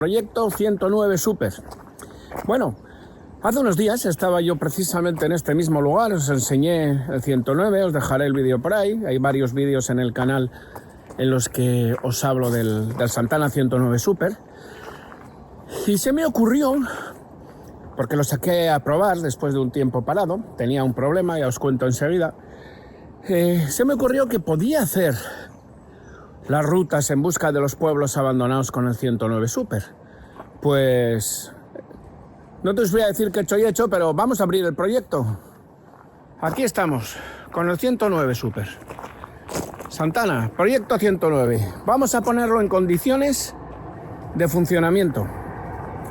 Proyecto 109 Super. Bueno, hace unos días estaba yo precisamente en este mismo lugar, os enseñé el 109, os dejaré el vídeo por ahí, hay varios vídeos en el canal en los que os hablo del Santana 109 Super. Y se me ocurrió, porque lo saqué a probar después de un tiempo parado, tenía un problema, ya os cuento enseguida, se me ocurrió que podía hacer las rutas en busca de los pueblos abandonados con el 109 Super. Pues no te os voy a decir que estoy hecho, pero vamos a abrir el proyecto. Aquí estamos, con el 109 Super. Santana, proyecto 109. Vamos a ponerlo en condiciones de funcionamiento.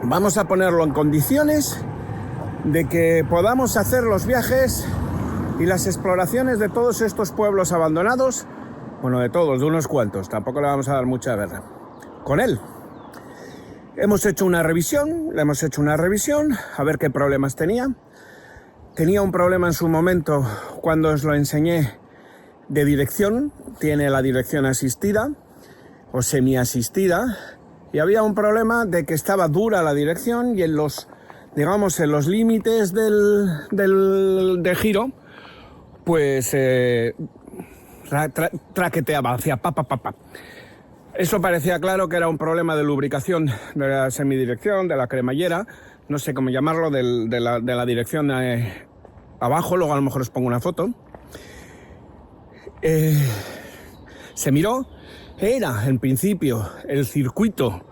Vamos a ponerlo en condiciones de que podamos hacer los viajes y las exploraciones de todos estos pueblos abandonados. Bueno, de todos, de unos cuantos, tampoco le vamos a dar mucha guerra. Con él. Le hemos hecho una revisión, a ver qué problemas tenía. Tenía un problema en su momento cuando os lo enseñé de dirección. Tiene la dirección asistida o semiasistida. Y había un problema de que estaba dura la dirección y en los, digamos, en los límites de giro, pues traqueteaba, hacía pa. Eso parecía claro que era un problema de lubricación de la semidirección, de la cremallera, no sé cómo llamarlo, de la dirección abajo, luego a lo mejor os pongo una foto. Se miró, era en principio el circuito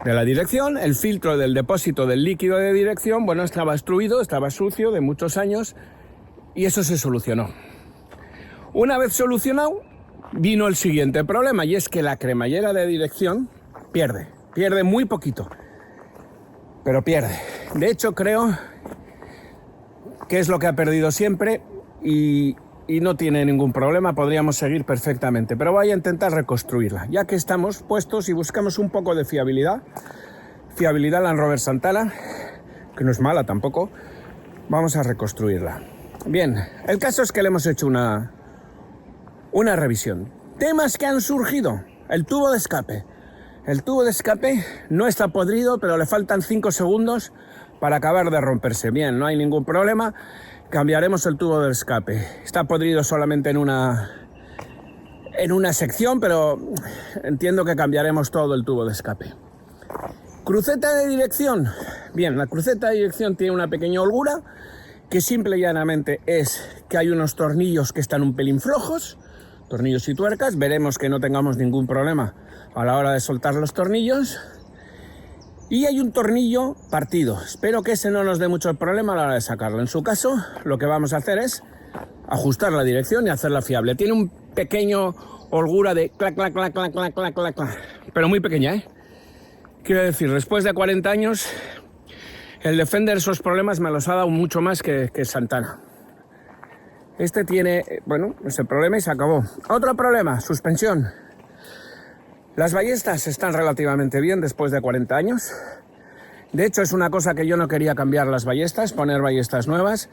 de la dirección, el filtro del depósito del líquido de dirección, bueno, estaba obstruido, estaba sucio de muchos años y eso se solucionó. Una vez solucionado, vino el siguiente problema, y es que la cremallera de dirección pierde muy poquito, pero pierde. De hecho, creo que es lo que ha perdido siempre y no tiene ningún problema, podríamos seguir perfectamente, pero voy a intentar reconstruirla. Ya que estamos puestos y buscamos un poco de fiabilidad Land Rover Santana, que no es mala tampoco, vamos a reconstruirla. Bien, el caso es que le hemos hecho una revisión. Temas que han surgido. El tubo de escape. El tubo de escape no está podrido, pero le faltan 5 segundos para acabar de romperse. Bien, no hay ningún problema. Cambiaremos el tubo de escape. Está podrido solamente en una sección, pero entiendo que cambiaremos todo el tubo de escape. Cruceta de dirección. Bien, la cruceta de dirección tiene una pequeña holgura, que simple y llanamente es que hay unos tornillos que están un pelín flojos, tornillos y tuercas. Veremos que no tengamos ningún problema a la hora de soltar los tornillos. Y hay un tornillo partido. Espero que ese no nos dé mucho problema a la hora de sacarlo. En su caso, lo que vamos a hacer es ajustar la dirección y hacerla fiable. Tiene un pequeño holgura de clac, clac, clac, clac, clac, clac, clac, clac, pero muy pequeña, ¿eh? Quiero decir, después de 40 años, el Defender esos problemas me los ha dado mucho más que Santana. Este tiene, bueno, ese problema y se acabó. Otro problema, suspensión. Las ballestas están relativamente bien después de 40 años. De hecho, es una cosa que yo no quería cambiar las ballestas, poner ballestas nuevas.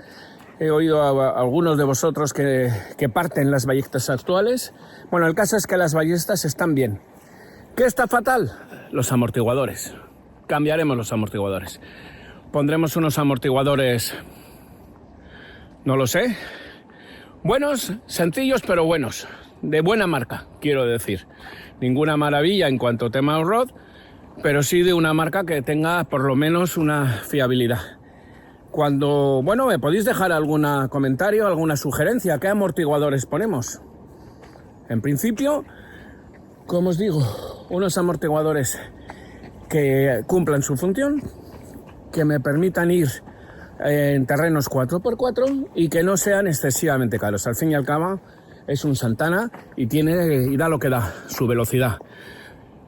He oído a algunos de vosotros que parten las ballestas actuales. Bueno, el caso es que las ballestas están bien. ¿Qué está fatal? Los amortiguadores. Cambiaremos los amortiguadores. Pondremos unos amortiguadores, no lo sé, buenos, sencillos pero buenos, de buena marca, quiero decir. Ninguna maravilla en cuanto a tema off-road, pero sí de una marca que tenga por lo menos una fiabilidad. Bueno, me podéis dejar algún comentario, alguna sugerencia, ¿qué amortiguadores ponemos? En principio, como os digo, unos amortiguadores que cumplan su función, que me permitan ir en terrenos 4x4 y que no sean excesivamente caros. Al fin y al cabo es un Santana y da lo que da, su velocidad.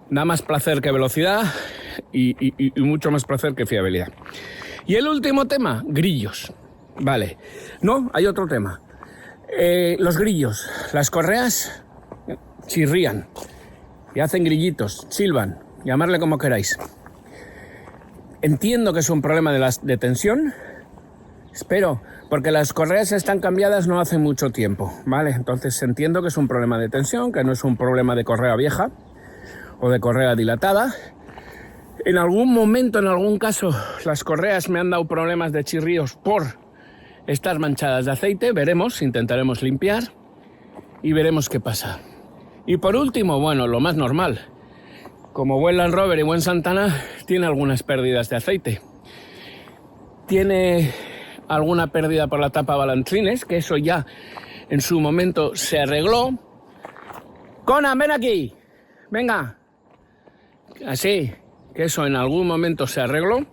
Da más placer que velocidad y mucho más placer que fiabilidad. Y el último tema, grillos. Vale, no, hay otro tema. Los grillos, las correas chirrían y hacen grillitos, silban, llamarle como queráis. Entiendo que es un problema de tensión, espero, porque las correas están cambiadas no hace mucho tiempo, ¿vale? Entonces entiendo que es un problema de tensión, que no es un problema de correa vieja o de correa dilatada. En algún momento, en algún caso, las correas me han dado problemas de chirríos por estar manchadas de aceite. Veremos, intentaremos limpiar y veremos qué pasa. Y por último, bueno, lo más normal. Como buen Land Rover y buen Santana, tiene algunas pérdidas de aceite. Tiene alguna pérdida por la tapa balancines, que eso ya en su momento se arregló. Conan, ven aquí. Venga. Así, que eso en algún momento se arregló.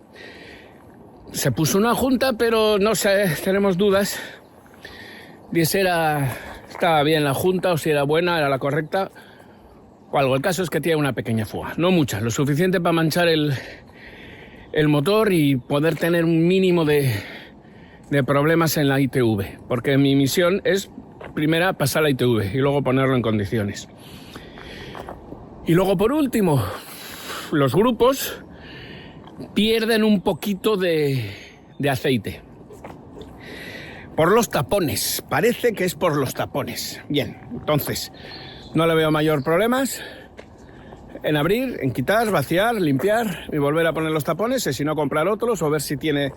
Se puso una junta, pero no sé, tenemos dudas de si estaba bien la junta o si era buena, era la correcta o algo. El caso es que tiene una pequeña fuga, no mucha, lo suficiente para manchar el motor y poder tener un mínimo de problemas en la ITV, porque mi misión es primero pasar la ITV y luego ponerlo en condiciones. Y luego, por último, los grupos pierden un poquito de aceite por los tapones. Parece que es por los tapones. Bien, entonces no le veo mayor problemas en abrir, en quitar, vaciar, limpiar y volver a poner los tapones, y si no, comprar otros o ver si tiene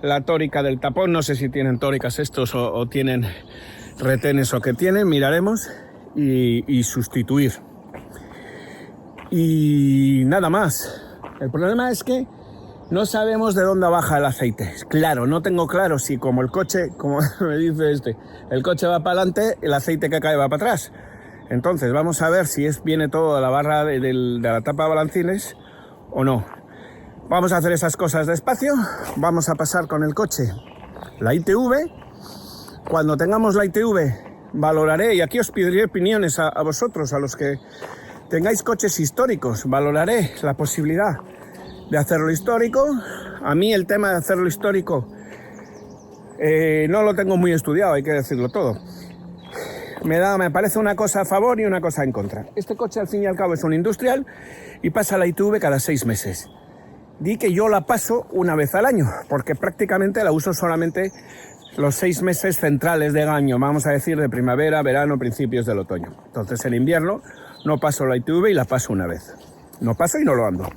la tórica del tapón. No sé si tienen tóricas estos o tienen retenes o qué tienen, miraremos, y sustituir. Y nada más. El problema es que no sabemos de dónde baja el aceite. Claro, no tengo claro si como el coche, como me dice el coche va para adelante, el aceite que cae va para atrás. Entonces vamos a ver si viene todo de la barra de la tapa de balancines o no. Vamos a hacer esas cosas despacio. Vamos a pasar con el coche la ITV. Cuando tengamos la ITV valoraré, y aquí os pediré opiniones a vosotros, a los que tengáis coches históricos, valoraré la posibilidad de hacerlo histórico. A mí el tema de hacerlo histórico no lo tengo muy estudiado, hay que decirlo todo. Me parece una cosa a favor y una cosa en contra. Este coche al fin y al cabo es un industrial y pasa la ITV cada 6 meses. Di que yo la paso una vez al año, porque prácticamente la uso solamente los 6 meses centrales del año, vamos a decir de primavera, verano, principios del otoño. Entonces en invierno no paso la ITV y la paso una vez. No paso y no lo ando.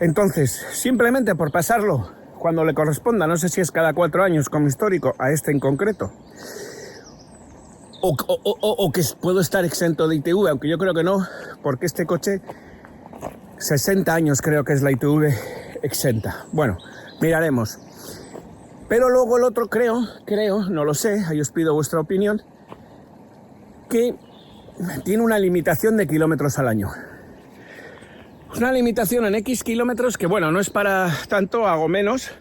Entonces, simplemente por pasarlo cuando le corresponda, no sé si es cada 4 años como histórico, a este en concreto, o que puedo estar exento de ITV, aunque yo creo que no, porque este coche, 60 años creo que es la ITV exenta. Bueno, miraremos. Pero luego el otro creo, no lo sé, ahí os pido vuestra opinión, que tiene una limitación de kilómetros al año. Una limitación en X kilómetros que, bueno, no es para tanto, hago menos.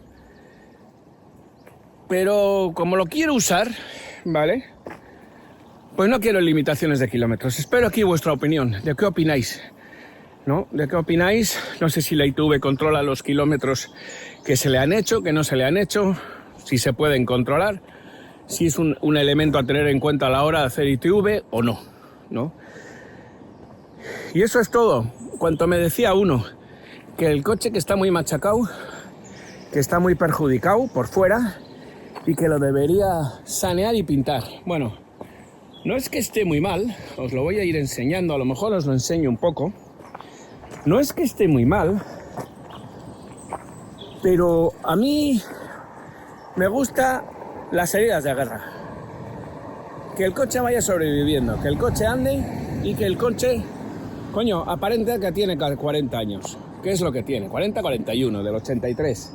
Pero como lo quiero usar, ¿vale? Pues no quiero limitaciones de kilómetros. Espero aquí vuestra opinión. ¿De qué opináis? ¿No? ¿De qué opináis? No sé si la ITV controla los kilómetros que se le han hecho, que no se le han hecho, si se pueden controlar, si es un elemento a tener en cuenta a la hora de hacer ITV o no, ¿no? Y eso es todo. Cuanto me decía uno, que el coche que está muy machacado, que está muy perjudicado por fuera y que lo debería sanear y pintar. Bueno, no es que esté muy mal, os lo voy a ir enseñando, a lo mejor os lo enseño un poco. No es que esté muy mal, pero a mí me gusta las heridas de guerra. Que el coche vaya sobreviviendo, que el coche ande y que el coche, coño, aparente que tiene 40 años. ¿Qué es lo que tiene? 40, 41, del 83.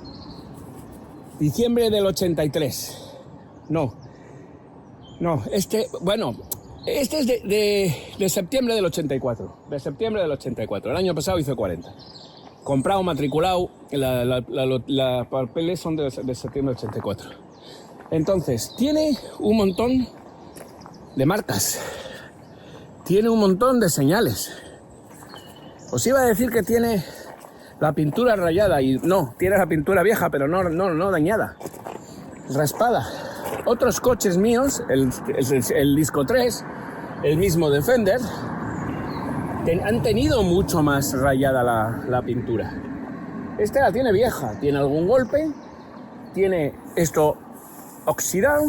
Diciembre del 83. No, este es de septiembre del 84. De septiembre del 84. El año pasado hizo 40. Comprado, matriculado, la papeles son de septiembre del 84. Entonces, tiene un montón de marcas. Tiene un montón de señales. Os iba a decir que tiene la pintura rayada y no, tiene la pintura vieja, pero no dañada, raspada. Otros coches míos, el Disco 3, el mismo Defender, han tenido mucho más rayada la pintura. Este la tiene vieja, tiene algún golpe, tiene esto oxidado,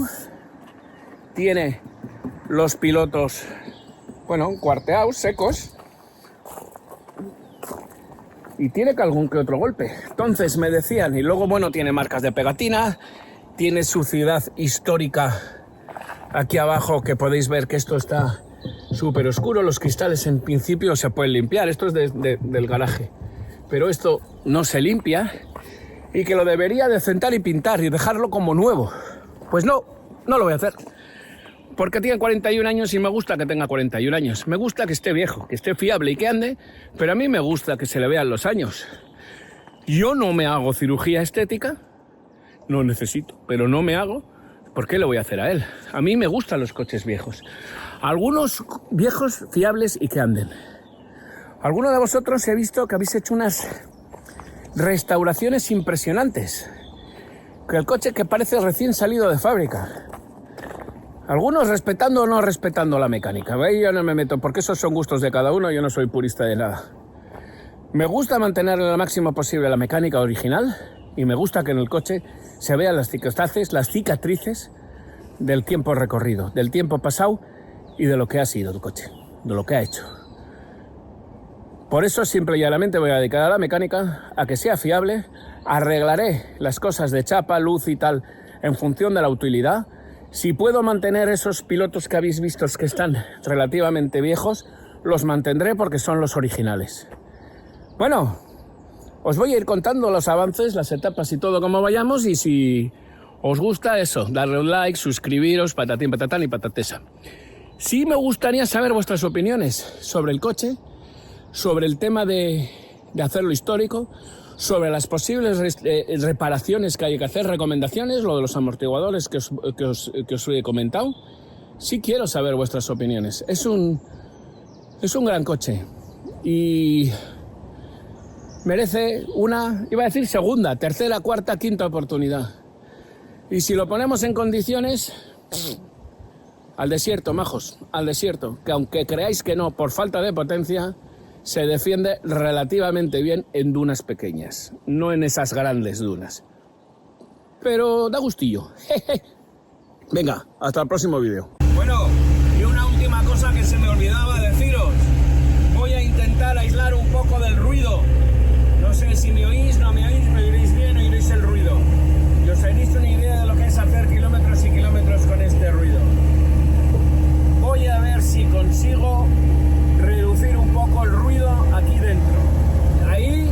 tiene los pilotos, bueno, cuarteados, secos. y tiene que algún que otro golpe. Entonces me decían, y luego bueno, tiene marcas de pegatina, tiene suciedad histórica aquí abajo, que podéis ver que esto está súper oscuro. Los cristales en principio se pueden limpiar, esto es del garaje, pero esto no se limpia, y que lo debería de sentar y pintar y dejarlo como nuevo. Pues no lo voy a hacer, porque tiene 41 años y me gusta que tenga 41 años. Me gusta que esté viejo, que esté fiable y que ande, pero a mí me gusta que se le vean los años. Yo no me hago cirugía estética, no necesito, pero no me hago. ¿Por qué le voy a hacer a él? A mí me gustan los coches viejos. Algunos viejos fiables y que anden. Algunos de vosotros he visto que habéis hecho unas restauraciones impresionantes. Que el coche que parece recién salido de fábrica. Algunos respetando o no respetando la mecánica. ¿Veis? Yo no me meto, porque esos son gustos de cada uno, yo no soy purista de nada. Me gusta mantener lo máximo posible la mecánica original, y me gusta que en el coche se vean las cicatrices del tiempo recorrido, del tiempo pasado y de lo que ha sido el coche, de lo que ha hecho. Por eso simple y llanamente voy a dedicar a la mecánica, a que sea fiable. Arreglaré las cosas de chapa, luz y tal en función de la utilidad. Si puedo mantener esos pilotos que habéis visto que están relativamente viejos, los mantendré porque son los originales. Bueno, os voy a ir contando los avances, las etapas y todo como vayamos, y si os gusta eso, darle un like, suscribiros, patatín, patatán y patatesa. Sí me gustaría saber vuestras opiniones sobre el coche, sobre el tema de hacerlo histórico, sobre las posibles reparaciones que hay que hacer, recomendaciones, lo de los amortiguadores que os he comentado. Sí quiero saber vuestras opiniones. Es un gran coche y merece una, iba a decir segunda, tercera, cuarta, quinta oportunidad. Y si lo ponemos en condiciones, al desierto, majos, al desierto, que aunque creáis que no, por falta de potencia, se defiende relativamente bien en dunas pequeñas, no en esas grandes dunas. Pero da gustillo. Venga, hasta el próximo vídeo. Bueno, y una última cosa que se me olvidaba deciros. Voy a intentar aislar un poco del ruido. No sé si me oís, no me oís, me oiréis bien, oiréis el ruido. Y os haréis una idea de lo que es hacer kilómetros y kilómetros con este ruido. Voy a ver si consigo reducir un poco el ruido aquí dentro. Ahí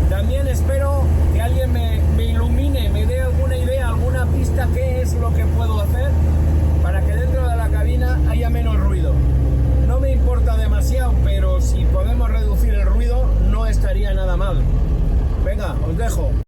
también espero que alguien me ilumine, me dé alguna idea, alguna pista, qué es lo que puedo hacer para que dentro de la cabina haya menos ruido. No me importa demasiado, pero si podemos reducir el ruido no estaría nada mal. Venga, os dejo.